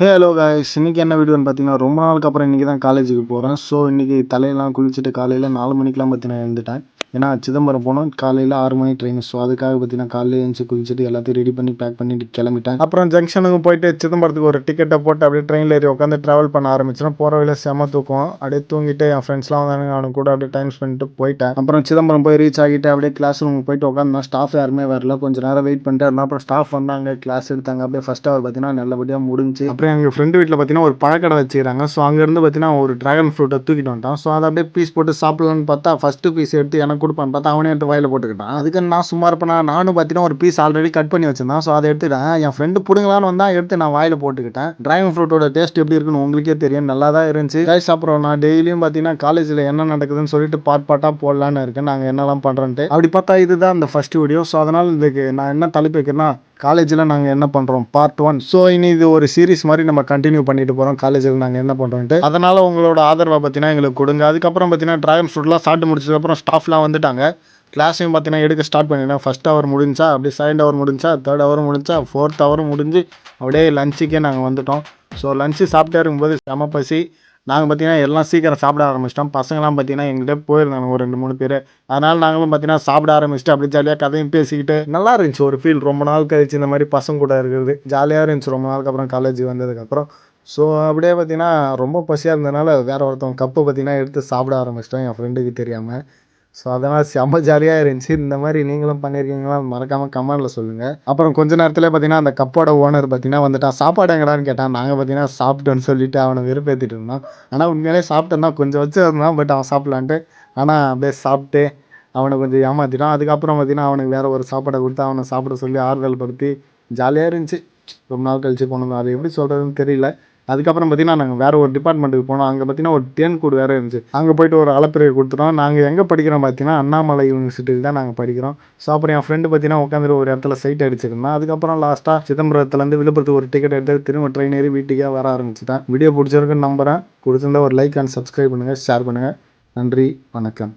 Hello guys, இன்னைக்கு என்ன வீடியோன்னு பார்த்தீங்கன்னா, ரொம்ப நாளுக்கு அப்புறம் இன்னைக்கு தான் காலேஜுக்கு போகிறேன். ஸோ இன்னைக்கு தலையெல்லாம் குளிச்சுட்டு காலையில் 4 மணிக்கெலாம் பார்த்தீங்கன்னா எழுந்துட்டேன். ஏன்னா சிதம்பரம் போனோம், காலையில் 6 மணி ட்ரெயின். ஸோ அதுக்காக பார்த்தீங்கன்னா காலையில் எழுந்துச்சு குளிச்சுட்டு எல்லாத்தையும் ரெடி பண்ணி பேக் பண்ணிட்டு கிளம்பிட்டேன். அப்புறம் ஜங்ஷனுக்கு போயிட்டு சிதம்பரத்துக்கு ஒரு டிக்கெட்டை போட்டு அப்படியே ட்ரெயினில் ஏறி உட்காந்து ட்ராவல் பண்ண ஆரம்பிச்சேன். போகிற வழியில் செம தூக்கம், அப்படியே தூங்கிட்டு என் ஃப்ரெண்ட்ஸ்லாம் வந்தாங்க, அவனுக்கு கூட அப்படியே டைம் ஸ்பெண்ட் போயிட்டேன். அப்புறம் சிதம்பரம் போய் ரீச் ஆகிட்டு அப்படியே கிளாஸ் ரூமுக்கு போயிட்டு உட்காந்து ஸ்டாஃப் யாருமே வரல. கொஞ்சம் நேரம் வெயிட் பண்ணிட்டு இருந்தால் அப்புறம் ஸ்டாஃப் வந்தாங்க, கிளாஸ் எடுத்தாங்க. அப்படியே ஃபர்ஸ்ட் ஹவர் பார்த்தீங்கன்னா நல்லபடியாக முடிஞ்சு. அப்புறம் எங்கள் ஃப்ரெண்டு வீட்டில் பார்த்தீங்கன்னா ஒரு பழக்கடை வச்சுக்கிறாங்க. ஸோ அங்கேருந்து பார்த்தீங்கன்னா ஒரு ட்ராகன் ஃப்ரூட்டை தூக்கிட்டு வந்துட்டான். ஸோ அதை அப்படியே பீஸ் போட்டு சாப்பிடலான்னு பார்த்தா ஃபஸ்ட்டு பீஸ் எடுத்து எனக்கு கொடுப்பான்னு பார்த்தா அவனே எடுத்து வாயில் போட்டுக்கிட்டான். அதுக்கு நான் சும்மா இருப்பேன். நானும் பார்த்தீங்கன்னா ஒரு பீஸ் ஆல்ரெடி கட் பண்ணி வச்சிருந்தேன். ஸோ அதை எடுத்துட்டேன். என் ஃப்ரெண்டு பிடுங்கலான்னு வந்தால் எடுத்து நான் வாயில் போட்டுக்கிட்டேன். ட்ராகன் ஃப்ரூட்டோட டேஸ்ட் எப்படி இருக்குன்னு உங்களுக்கே தெரியும், நல்லா தான் இருந்துச்சு கைஸ். அப்புறம் நான் டெய்லியும் பார்த்தீங்கன்னா காலேஜில் என்ன நடக்குதுன்னு சொல்லிட்டு பார்ட்டாக போடலான்னு இருக்கேன், நாங்கள் என்னெல்லாம் பண்ணுறோன்ட்டு. அப்படி பார்த்தா இதுதான் அந்த ஃபர்ஸ்ட் வீடியோ. ஸோ அதனால் இதுக்கு நான் என்ன தலைப்பு வைக்கிறேன்னா, காலேஜில் நாங்கள் என்ன பண்ணுறோம் பார்ட் 1. ஸோ இனி இது ஒரு சீரிஸ் மாதிரி நம்ம கண்டினியூ பண்ணிட்டு போகிறோம், காலேஜில் நாங்கள் என்ன பண்ணுறோன்ட்டு. அதனால் உங்களோட ஆதரவை பார்த்தீங்கன்னா எங்களுக்கு கொடுங்க. அதுக்கப்புறம் பார்த்தீங்கன்னா ட்ராகன் ஃப்ரூட்லாம் சாப்பிட்டு முடிச்சதுக்கப்புறம் ஸ்டாஃப்லாம் வந்துட்டாங்க. கிளாஸையும் பார்த்தீங்கன்னா எடுக்க ஸ்டார்ட் பண்ணிட்டேன். ஃபஸ்ட் ஹவர் முடிஞ்சா, அப்படியே செகண்ட் ஹவர் முடிஞ்சா, தேர்ட் ஹவர் முடிஞ்சா, ஃபோர்த் ஹவரும் முடிஞ்சு அப்படியே லஞ்சுக்கே நாங்கள் வந்துட்டோம். ஸோ லஞ்சு சாப்பிட்டே இருக்கும்போது செம பசி. நாங்கள் பார்த்தீங்கன்னா எல்லாம் சீக்கிரம் சாப்பிட ஆரம்பிச்சிட்டோம். பசங்களாம் பார்த்தீங்கன்னா எங்கிட்ட போயிருந்தாங்க ஒரு 2-3 பேர். அதனால் நாங்களும் பார்த்தீங்கன்னா சாப்பிட ஆரம்பிச்சுட்டு அப்படியே ஜாலியாக கதையும் பேசிக்கிட்டு நல்லா இருந்துச்சு ஒரு ஃபீல். ரொம்ப நாள் கழிச்சு இந்த மாதிரி பசங்க கூட இருக்கிறது ஜாலியாக இருந்துச்சு ரொம்ப நாளுக்கு அப்புறம் காலேஜ் வந்ததுக்கப்புறம். ஸோ அப்படியே பார்த்தீங்கன்னா ரொம்ப பசியாக இருந்ததுனால வேற ஒருத்தவங்க கப்பை பார்த்தீங்கன்னா எடுத்து சாப்பிட ஆரம்பிச்சிட்டோம் என் ஃப்ரெண்டுக்கு தெரியாமல். ஸோ அதனால் செம்ம ஜாலியாக இருந்துச்சு. இந்த மாதிரி நீங்களும் பண்ணியிருக்கீங்களா மறக்காமல் கமெண்டில் சொல்லுங்கள். அப்புறம் கொஞ்ச நேரத்தில் பார்த்தீங்கன்னா அந்த கப்போட ஓனர் பார்த்தீங்கன்னா வந்துட்டான். சாப்பாடு எங்கடான்னு கேட்டான். நாங்கள் பார்த்தீங்கன்னா சாப்பிட்டோன்னு சொல்லிட்டு அவனை வெறுப்பேற்றிட்டு இருந்தோம். ஆனால் உண்மையிலே சாப்பிட்டோன்னா கொஞ்சம் வச்சுருந்தான், பட் அவன் சாப்பிட்லான்ட்டு. ஆனால் அப்படியே சாப்பிட்டு அவனை கொஞ்சம் ஏமாற்றிட்டான். அதுக்கப்புறம் பார்த்தீங்கன்னா அவனுக்கு வேறு ஒரு சாப்பாடை கொடுத்து அவனை சாப்பிட சொல்லி ஆறுதல் படுத்தி ஜாலியாக இருந்துச்சு. ரொம்ப நாள் கழிச்சு போனது, அது எப்படி சொல்கிறதுன்னு தெரியல. அதுக்கப்புறம் பார்த்தீங்கன்னா நாங்கள் வேறு ஒரு டிபார்ட்மெண்ட்டுக்கு போனோம். அங்கே பார்த்தீங்கன்னா ஒரு தேன்கூடு வேறு இருந்துச்சு. அங்கே போயிட்டு ஒரு அலப்பறையை கொடுத்துட்டோம். நாங்கள் எங்கே படிக்கிறோம் பார்த்தீங்கன்னா அண்ணாமலை யூனிவர்சிட்டியில் தான் நாங்கள் படிக்கிறோம். ஸோ அப்புறம் என் ஃப்ரெண்டு பார்த்தீங்கன்னா உட்காந்துட்டு ஒரு இடத்துல சைட் அடிச்சிருந்தான். அதுக்கப்புறம் லாஸ்ட்டாக சிதம்பரத்துலேருந்து விழுப்புரத்துக்கு ஒரு டிக்கெட் எடுத்து திரும்ப ட்ரெயின் ஏறி வீட்டுக்கே வர ஆரம்பிச்சிட்டேன். வீடியோ பிடிச்சிருக்குன்னு நம்புகிறேன். பிடிச்சிருந்தா ஒரு லைக் அண்ட் சப்ஸ்கிரைப் பண்ணுங்கள், ஷேர் பண்ணுங்கள். நன்றி, வணக்கம்.